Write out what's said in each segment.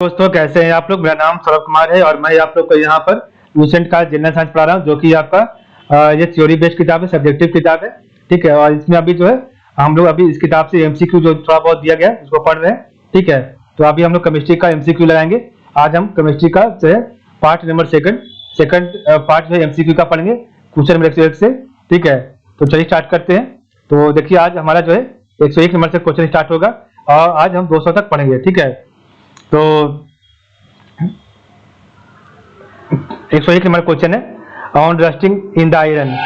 दोस्तों कैसे हैं आप लोग। मेरा नाम सौरभ कुमार है और मैं आप लोग को यहाँ पर लूसेंट का जनरल साइंस पढ़ा रहा हूँ, जो कि आपका ये थ्योरी बेस्ड किताब है, सब्जेक्टिव किताब है। ठीक है, और इसमें अभी जो है हम लोग अभी इस किताब से एमसीक्यू जो थोड़ा बहुत दिया गया है उसको पढ़ रहे हैं। ठीक है, तो अभी हम लोग केमिस्ट्री का एमसीक्यू लगाएंगे। आज हम केमिस्ट्री का जो है पार्ट नंबर सेकंड पार्ट जो है एमसीक्यू का पढ़ेंगे, क्वेश्चन नंबर 101 से। ठीक है, तो चलिए स्टार्ट करते हैं। तो देखिए आज हमारा जो है 101 नंबर से क्वेश्चन स्टार्ट होगा और आज हम 200 तक पढ़ेंगे। ठीक है, तो 101 नंबर क्वेश्चन है on rusting in the iron.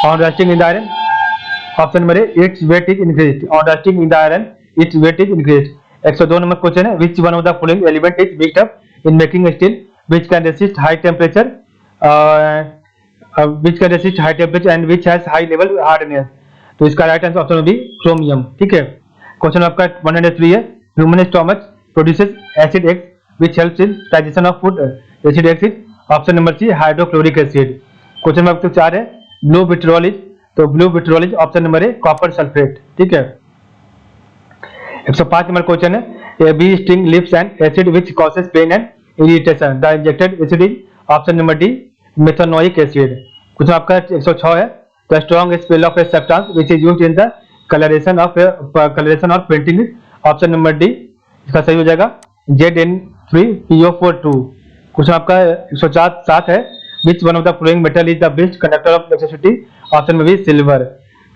On rusting in the iron option number A its weight is increased. On rusting in the iron its weight is increased. 102 number question है which one of the following element is mixed up in making steel which can resist high temperature and which has high level hardness. तो इसका right answer option B chromium. ठीक है, question आपका 103 है human stomach produces acid X which helps in digestion of food. Acid X is option number C hydrochloric acid. Question number 4 है blue vitriol is, तो blue vitriol is option number A copper sulphate. ठीक है, 105 number question है a bee sting lips and acid which causes pain and irritation. The injected acid is option number D methanoic acid. Question आपका 106 है the strong spell of a substance which is used in the colouration of painting is option number D. इसका सही हो जाएगा Zn3PO42। Question आपका 107 है which one of the following metal is the best conductor of electricity option में भी silver.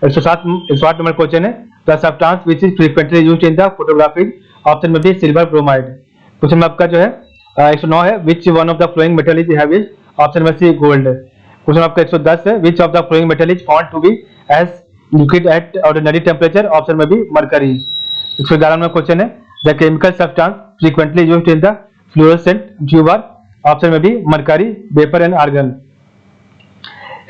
108 number question है the substance which is frequently used in the photography option में भी सिल्वर ब्रोमाइड। क्वेश्चन आपका जो है 109 है which one of the following metal is heaviest option में सी गोल्ड। क्वेश्चन आपका 110 है which of the following metal is found to be as liquid at ordinary temperature option में भी मरकरी। 111 नंबर क्वेश्चन है the chemical substance frequently used in the fluorescent tube are option में भी mercury vapour and argon.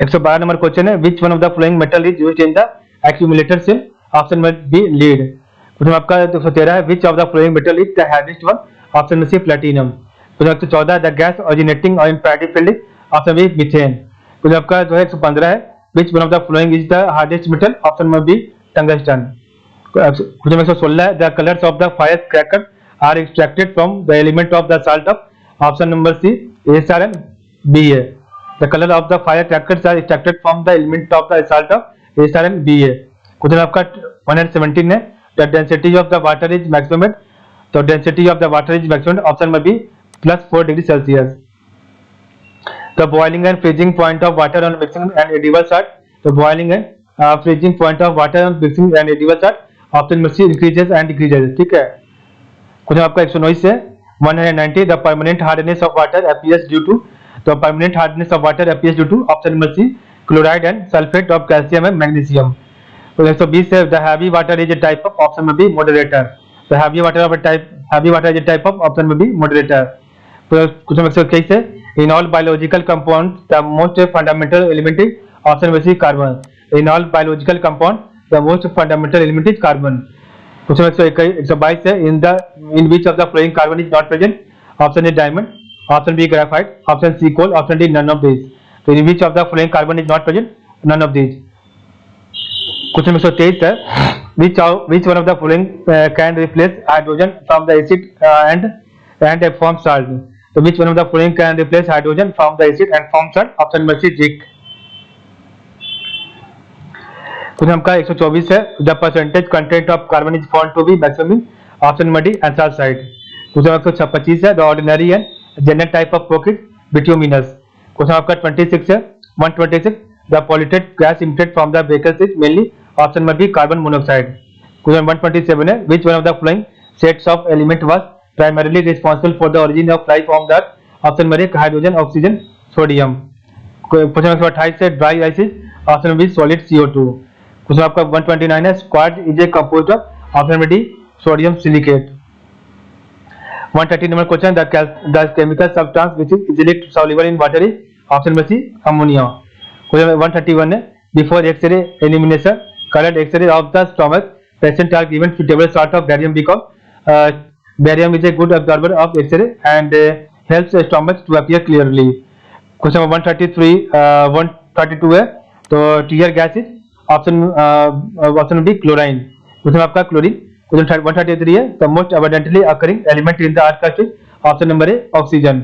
112 number question है which one of the following metal is used in the accumulator cell option में B lead. Question आपका 113 है which of the following metal is the heaviest one option में C platinum. Question 114 the gas originating in paddy field option B methane. Question आपका जो है 115 है which one of the following is the hardest metal option में B tungsten. Question 116 है the colours of the fire cracker are extracted from the element of the salt of option number C SR and B है। The colour of the fire crackers are extracted from the element of the salt of SR and B है। Question आपका 117 है the density of the water is maximum. तो density of the water is maximum option में B +4 degree Celsius. The boiling and freezing point of water on mixing and edible salt. तो boiling and freezing point of water on mixing and edible salt option में सी increases and decreases. ठीक है, question आपका 119 है 190 the permanent hardness of water appears due to. तो permanent hardness of water appears due to option number C chloride and sulphate of calcium and magnesium. तो 120 है the heavy water is a type of option में B moderator. तो heavy water is a type of option में B moderator. तो question 121 है in all biological compound the most fundamental element is option में सी carbon. In all biological compound the most fundamental element is carbon. Question 122 है in which of the following carbon is not present option A diamond option B graphite option C coal option D none of this. तो in which of the following carbon is not present none of this. Question 123 है which one of the following can replace hydrogen from the acid and form salt। तो which one of the following can replace hydrogen from the acid and form salt option number C zinc. Question आपका 124 है the percentage content of carbon is found to be maximum option number D anthracite. Question आपका 125 है the ordinary and general type of coke is bituminous. Question आपका 26 है 126 the polluted gas emitted from the vehicles is mainly option number B carbon monoxide. Question 127 है which one of the following sets of element was primarily responsible for the origin of life on the earth option number A hydrogen oxygen sodium. Question 128 है dry ice is option number B solid CO2। Question आपका 129 है squad is a composed of option number D sodium silicate. 130 number question the chemical substance which is easily soluble in water is option number C ammonia. Question 131 है before X-ray elimination colored X-ray of the stomach patient are given suitable sort of barium because barium is a good absorber of X-ray and helps the stomach to appear clearly। Question 132 है तो tear gas is option B chlorine. Question आपका chlorine. Question 133 है the most abundantly occurring element in the earth crust is option number A oxygen.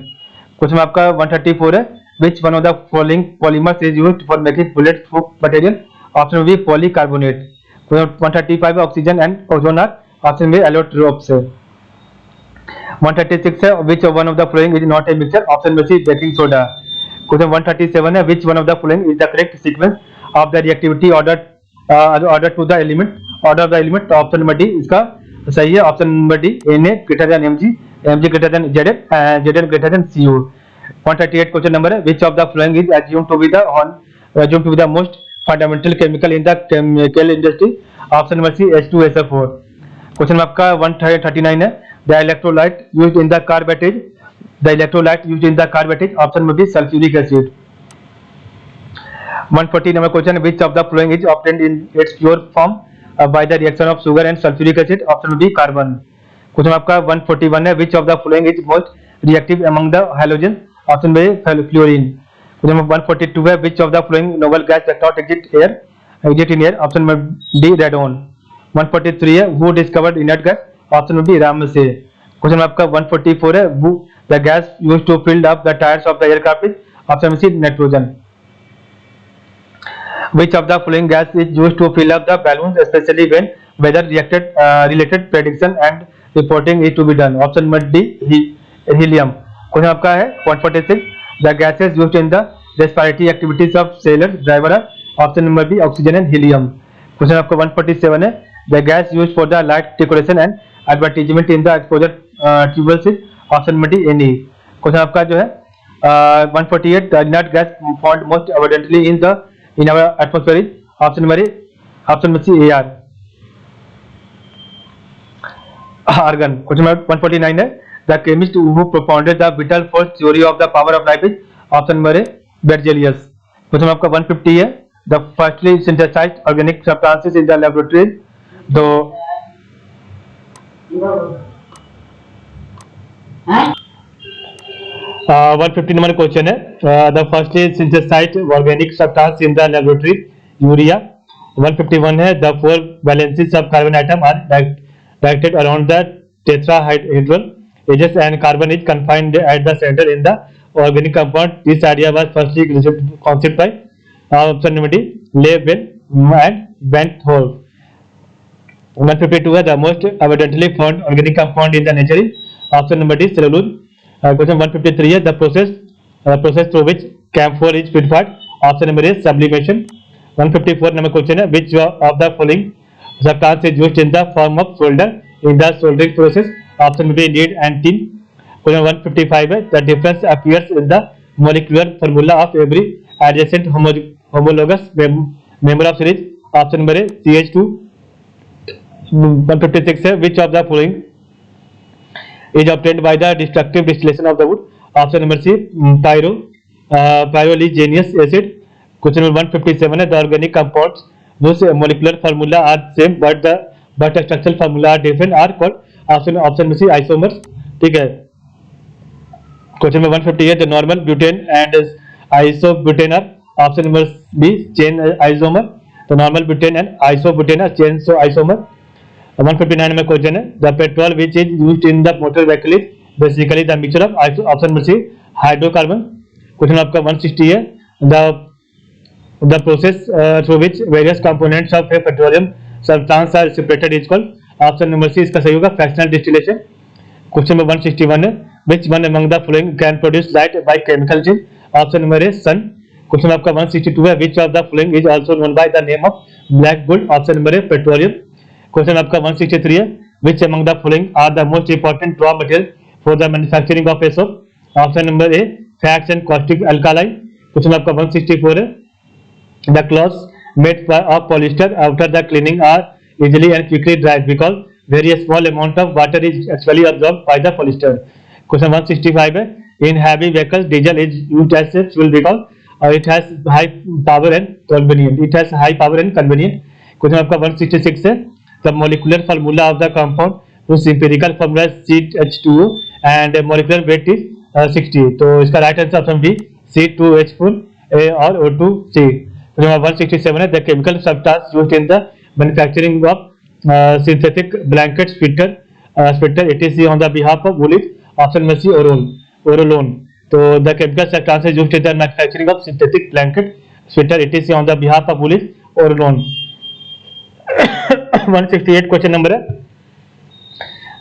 Question आपका 134 है, which one of the following polymers is used for making bullet proof material, option B polycarbonate. 135 है, oxygen and ozone are, option B allotropes है। 136 है, which one of the following is not a mixture, option B C baking soda. Question 137 है, which one of the following is the correct sequence of the reactivity order to the element, order of the element, option number D इसका सही है। Option number D, Na greater than Mg, Mg greater than Zn, Zn greater than Cu। 138 question number है, which of the following is assumed to be the most fundamental chemical in the chemical industry, option number C H2SO4। Question आपका 139 है, the electrolyte used in the car batteries, option number B sulphuric acid. 140 number question, which of the following is obtained in its pure form by the reaction of sugar and sulfuric acid, option B carbon। Question आपका 141 है, which of the following is most reactive among the halogens, option B fluorine। Question 142 है, which of the following noble gas does not exist in air, option D radon। 143 है, who discovered inert gas, option B Ramsay। Question आपका 144 है, the gas used to fill up the tires of the aircraft is, option C nitrogen। Which of the following gas is used to fill up the balloons, especially when weather related prediction and reporting is to be done, option number D helium। Question आपका है 146, the gases used in the respiratory activities of sailors driver are, option number B oxygen and helium। Question आपका 147 है, the gas used for the light decoration and advertisement in the exposure tubes is, option number D Ne। Question आपका जो है 148, the inert gas found most abundantly in our atmosphere is, option number C Air, argon। Question 149 है, the chemist who propounded the vital force theory of the power of life is, option number A Berzelius। Question आपका 150 है, the firstly synthesized organic substances in the laboratory, the 150 number question है, the firstly synthesised organic substance in the laboratory urea. 151 है, the four valencies of carbon atom are directed around the tetrahedral axes and carbon is confined at the centre in the organic compound, this idea was firstly conceived by, option number D Le Bel and van't Hoff. 152 है, the most abundantly found organic compound in the nature is, option number D cellulose. Question 153 है, the process through which camphor is purified, option number A sublimation। 154 number question है, which of the following substance is used in the form of solder in the soldering process, option B lead and tin। Question 155 है, the difference appears in the molecular formula of every adjacent homologous member of series, option number A CH2। 156 है, which of the following is obtained by the destructive distillation of the wood, option number C pyroligneous acid। Question number 157 है, the organic compounds whose molecular formula are same but the structural formula are different are called, option number C isomers। ठीक है। Question number 158, the normal butane and isobutane are, option number B chain isomer। तो normal butane and isobutane are chain isomer। 159 में question है, the petrol which is used in the motor vehicle is basically the mixture of, option number C hydrocarbon. Question आपका 160 है, the process through which various components of a petroleum substance are separated is called, option number C इसका सही होगा fractional distillation. Question number 161 है, which one among the following can produce light by chemical change, option number A sun. Question आपका 162 है, which of the following is also known by the name of black gold, option number A petroleum. Question आपका 163 है, which among the following are the most important raw material for the manufacturing of a soap, option number A fats and caustic alkali। Question आपका 164 है, the cloths made of polyester after the cleaning are easily and quickly dried because very small amount of water is actually absorbed by the polyester। Question 165 है, in heavy vehicles diesel is used as a fuel because it has high power and convenient। Question आपका 166 है, the molecular formula of the compound whose empirical formula is CH2O and molecular weight is 60। तो इसका right answer option B C2H4 और O2C। 167 है, the chemical substance used in the manufacturing of synthetic blanket sweater etc on the behalf of wool is, Option number C, Orolone. So the chemical substance is used in the manufacturing of synthetic blanket sweater. It is on the behalf of police, Orolone. 168 question number है.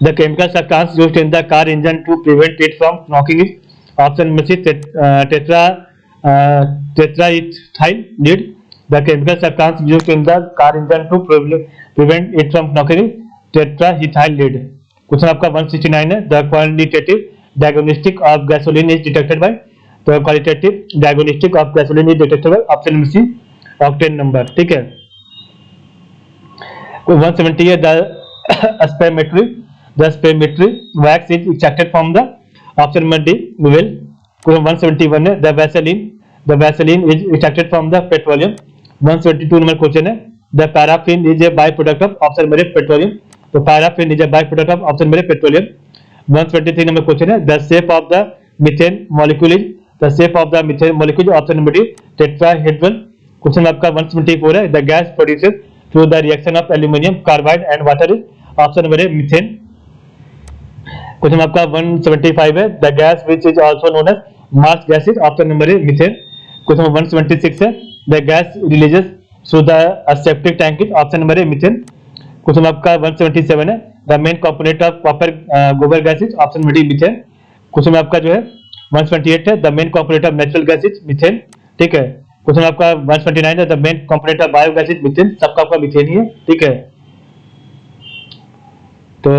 The chemical substance used in the car engine to prevent it from knocking is option number C, tetraethyl lead. The chemical substance used in the car engine to prevent it from knocking is tetraethyl lead. Question आपका 169 है. The quantitative diagnostic of gasoline is detected by. तो qualitative diagnostic of gasoline is detected by option number C, octane number. ठीक है. 170 है. The spirometry wax is extracted from the option number D, well. 171 है. The Vaseline is extracted from the petroleum. 172 number question है. The paraffin is a byproduct of option number petroleum. तो paraffin is a byproduct of option number petroleum. 123 number question है. The shape of the methane molecule option number D, tetrahedral. Question आपका 174 है. The gas produces through the reaction of aluminum carbide and water is option number A, methane. Question आपका 175 है. The gas which is also known as marsh gas is option number A, methane. Question 176 है. The gas releases through the septic tank is option number A, methane. Question आपका 177 है. The main component of copper गोबर gas is option number D, methane. Question आपका जो है 128 है. The main component of natural gas is methane. ठीक है. Question आपका 129 है. The main component of biogas is methane. सबका आपका मीथेन ही है. ठीक है. तो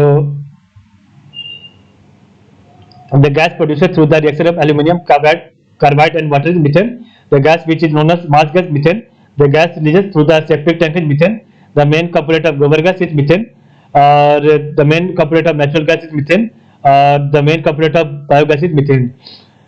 the gas produced through the reaction of aluminum carbide and water is methane. The gas which is known as marsh gas, methane. The gas releases through the septic tank is methane. The main component of gobar gas is methane. The main component of natural gas is methane. The main component of biogas is methane.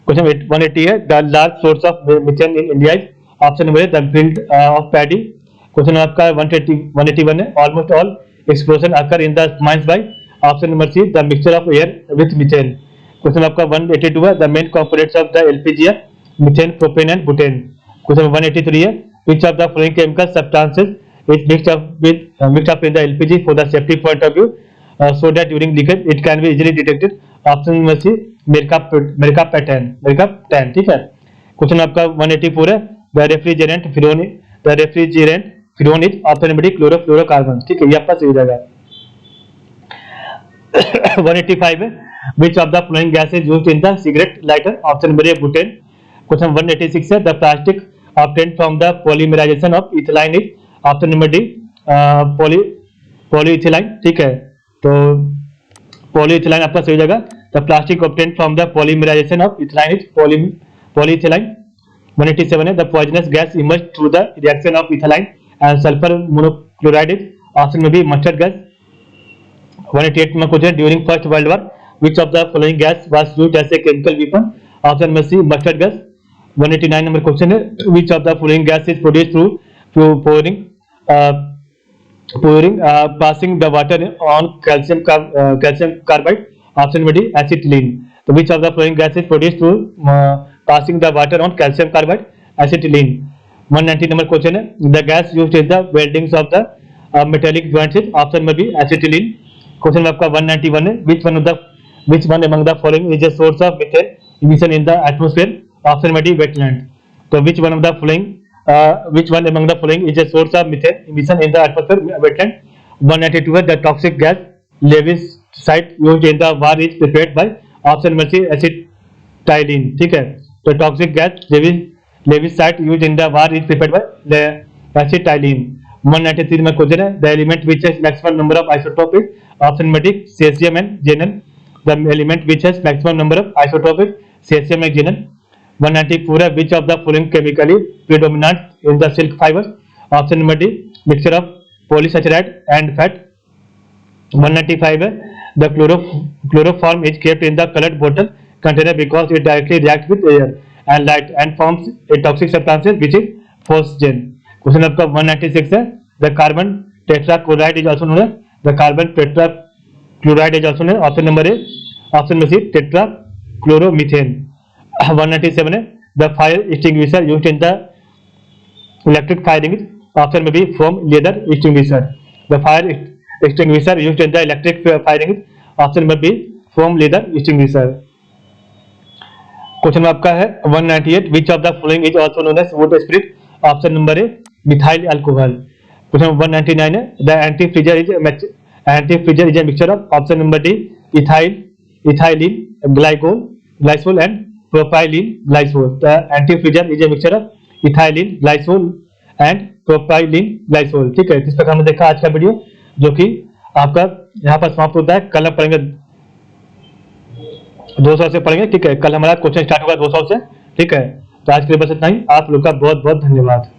Question 180 है. The large source of methane in India is option number A, the field of paddy. Question आपका 181 है. Almost all explosion occur in the mines by option number C, the mixture of air with methane. Question आपका 182 है. The main components of the LPG are methane, propane and butane. Question 183 है. Which of the following chemical substances is mixed up in the LPG for the safety point of view, so that during leakage it can be easily detected. Option number C, mercaptan. ठीक है. Question आपका 184 है. The refrigerant freon is option number D, chlorofluorocarbons. ठीक है. ये आपका सही हो जाएगा. 185 है. Which of the following gas is used in the cigarette lighter? Option number A, butane. Question 186 है. The plastic obtained from the polymerization of ethylene is option number D, polyethylene. ठीक है. तो polyethylene आपका सही हो जाएगा. The plastic obtained from the polymerization of ethylene is polyethylene. 187 है. The poisonous gas emerged through the reaction of ethylene and sulfur monochloride is option number B, mustard gas. 188 में question. During First World War, which of the following gas was used as a chemical weapon? Option number C, mustard gas. 189 number question है. Which of the following gas is produced through pouring passing the water on calcium carbide? Option number D, acetylene. So which of the following gas is produced through passing the water on calcium carbide? Acetylene. 190 number question है. The gas used in the weldings of the metallic joints is option number B, acetylene. Question आपका 191 है. Which one among the following is a source of methane emission in the atmosphere? Option number D, wetland. So which one among the following is a source of methane emission in the atmosphere? Wetland. 192 है. The toxic gas levisite used in the war is prepared by option number C, acetylene. ठीक है. तो toxic gas levisite used in the war is prepared by acetylene. 193 में question है. The element which has maximum number of isotopes is option number D, cesium and xenon. The element which has maximum number of isotopes is cesium and xenon. 194 है. Which of the following chemical is predominant in the silk fibers? Option number D, mixture of polysaccharide and fat. 195 है. The chloroform is kept in the colored bottle container because it directly reacts with air and light and forms a toxic substance which is phosgen. Question आपका 196 है. The carbon tetrachloride is also known as option number A, option number C, tetrachloromethane. 197 है. The fire extinguisher used in the electric firing is option number B, foam leather extinguisher. The fire extinguisher used in the electric firing is option number B, foam leather extinguisher. Question आपका है 198, which of the following is also known as wood spirit? Option number A methyl alcohol. Question 199 है the anti freezer is a mixture of, option number D ethylene glycol and propylene glycol. The anti freezer is a mixture of ethylene glycol and propylene glycol. ठीक है, इस प्रकार हमने देखा आज का video, जो कि आपका यहाँ पर समाप्त होता है। कल हम पढ़ेंगे 200 से पढ़ेंगे। ठीक है, कल हमारा क्वेश्चन स्टार्ट होगा 200 से। ठीक है, तो आज के लिए बस इतना ही। आप लोग का बहुत बहुत धन्यवाद।